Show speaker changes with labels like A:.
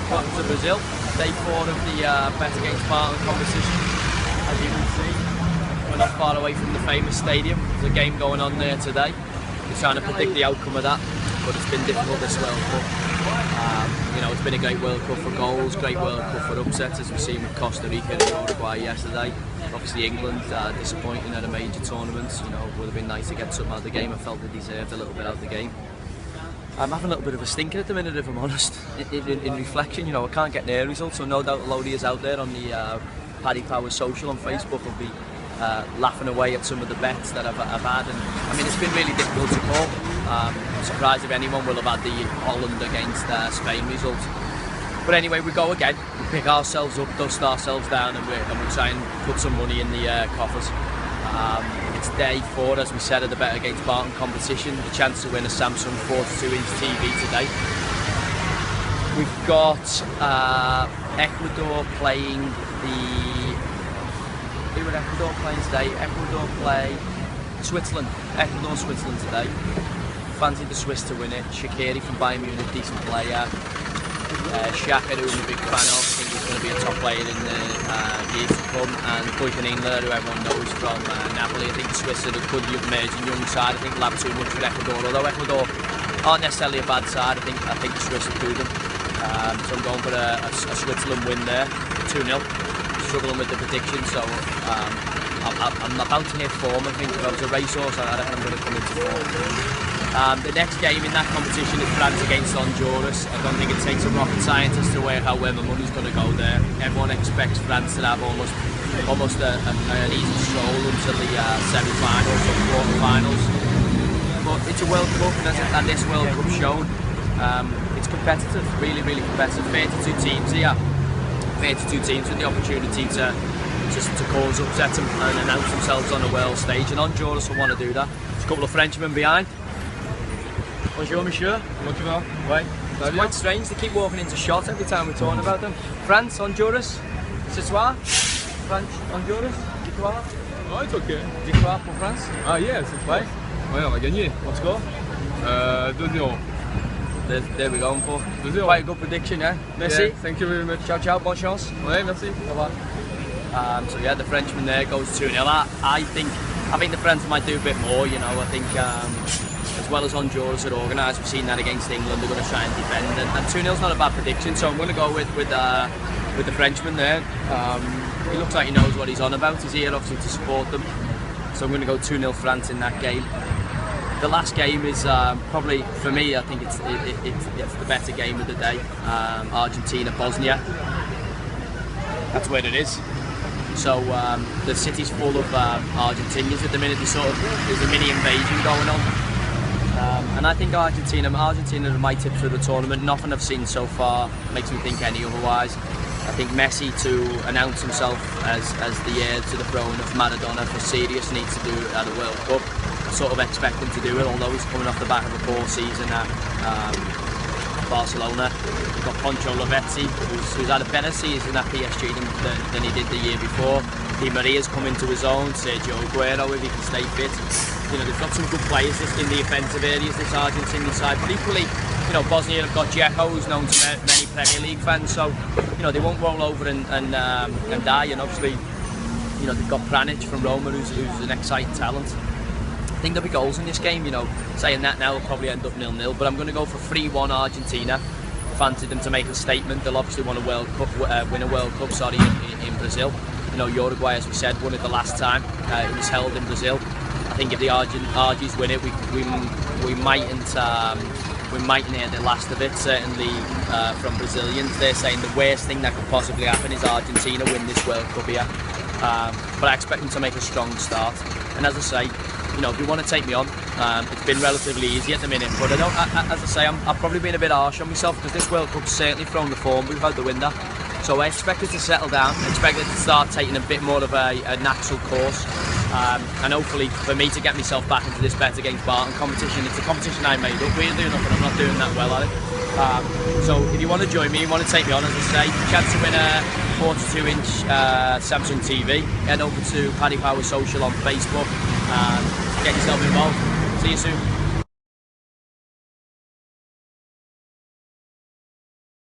A: Welcome to Brazil, day 4 of the Bet Against Barton competition. As you can see, we're not far away from the famous stadium. There's a game going on there today. We're trying to predict the outcome of that, but it's been difficult this World Cup. You know, it's been a great World Cup for goals, great World Cup for upsets, as we've seen with Costa Rica and Uruguay yesterday. Obviously England disappointing at a major tournament. You know, it would have been nice to get something out of the game. I felt they deserved a little bit out of the game. I'm having a little bit of a stinker at the minute, if I'm honest. In reflection, you know, I can't get near results, so no doubt a load of yous out there on the Paddy social on Facebook will be laughing away at some of the bets that I've had. And I mean, it's been really difficult to call. I'm surprised if anyone will have had the Holland against Spain result. But anyway, we go again. We pick ourselves up, dust ourselves down, and we try and put some money in the coffers. It's day 4, as we said, of the Bet Against Barton competition. The chance to win a Samsung 42-inch TV today. We've got Ecuador playing who would Ecuador playing today? Ecuador play Switzerland. Ecuador, Switzerland today. Fancy the Swiss to win it. Shaqiri from Bayern Munich, decent player. Xhaka, who I'm a big fan of, I think he's going to be a top player in the years to come, and Inler, who everyone knows from Napoli. I think the Swiss are a good emerging young side. I think they'll have too much for Ecuador, although Ecuador aren't necessarily a bad side. I think the Swiss will do them. So I'm going for a Switzerland win there, 2-0. Struggling with the prediction, so I'm about to hit form. I think if I was a racehorse, I reckon I'm going to come into form. The next game in that competition is France against Honduras. I don't think it takes a rocket scientist to work out where my money's going to go there. Everyone expects France to have almost an easy stroll until the semi-finals or quarter-finals. But it's a World Cup, and this World Cup shown it's competitive, really, really competitive. 32 teams here, 32 teams with the opportunity to cause upsets and announce themselves on a world stage, and Honduras will want to do that. There's a couple of Frenchmen behind. Bonjour, monsieur.
B: Comment tu vas?
A: Ouais. It's quite strange, they keep walking into shots every time we're talking about them. France, Honduras, ce soir. France, Honduras, victoire.
B: Oh, it's okay.
A: Victoire pour France.
B: Ah, yeah, c'est
A: Ouais.
B: Ouais, on va gagner.
A: Let's go.
B: 2-0.
A: There we're going for.
B: 2-0.
A: Quite a good prediction, eh? Merci.
B: Yeah, thank you very much.
A: Ciao, ciao, bonne chance.
B: Ouais, merci.
A: Bye-bye. So yeah, the Frenchman there goes 2-0. I think the French might do a bit more, you know. I think as well as Honduras are organised, we've seen that against England, they're going to try and defend, and 2-0's not a bad prediction, so I'm going to go with the Frenchman there. He looks like he knows what he's on about. He's here obviously to support them, so I'm going to go 2-0 France in that game. The last game is probably, for me, I think it's the better game of the day. Argentina-Bosnia. That's where it is. So the city's full of Argentinians at the minute. There's a mini invasion going on, and I think Argentina are my tips for the tournament. Nothing I've seen so far makes me think any otherwise. I think Messi to announce himself as the heir to the throne of Maradona for serious needs to do it at a World Cup. I sort of expect him to do it, although he's coming off the back of a poor season at Barcelona. We've got Poncho Lavezzi, who's had a better season at PSG than he did the year before. Di Maria's come into his own. Sergio Aguero, if he can stay fit. You know, they've got some good players in the offensive areas, this Argentinian side. But equally, you know, Bosnia have got Dzeko, who's known to many Premier League fans. So, you know, they won't roll over and die. And obviously, you know, they've got Pjanic from Roma, who's an exciting talent. I think there'll be goals in this game, you know. Saying that now will probably end up 0-0, but I'm going to go for 3-1 Argentina. Fancy them to make a statement. They'll obviously win a World Cup, in Brazil. You know, Uruguay, as we said, won it the last time. It was held in Brazil. I think if the Argies win it, we mightn't hear the last of it. Certainly from Brazilians, they're saying the worst thing that could possibly happen is Argentina win this World Cup here. But I expect them to make a strong start. And as I say, you know, if you want to take me on, it's been relatively easy at the minute. But as I say, I've probably been a bit harsh on myself because this World Cup's certainly thrown the form we've out the window. So I expect it to settle down. I expect it to start taking a bit more of a natural course. And hopefully for me to get myself back into this Bet Against Barton competition. It's a competition I made up, weirdly enough, but I'm not doing that well at it. So if you want to join me, you want to take me on, as I say, chance to win a 42-inch Samsung TV, head over to Paddy social on Facebook and get yourself involved. See you soon.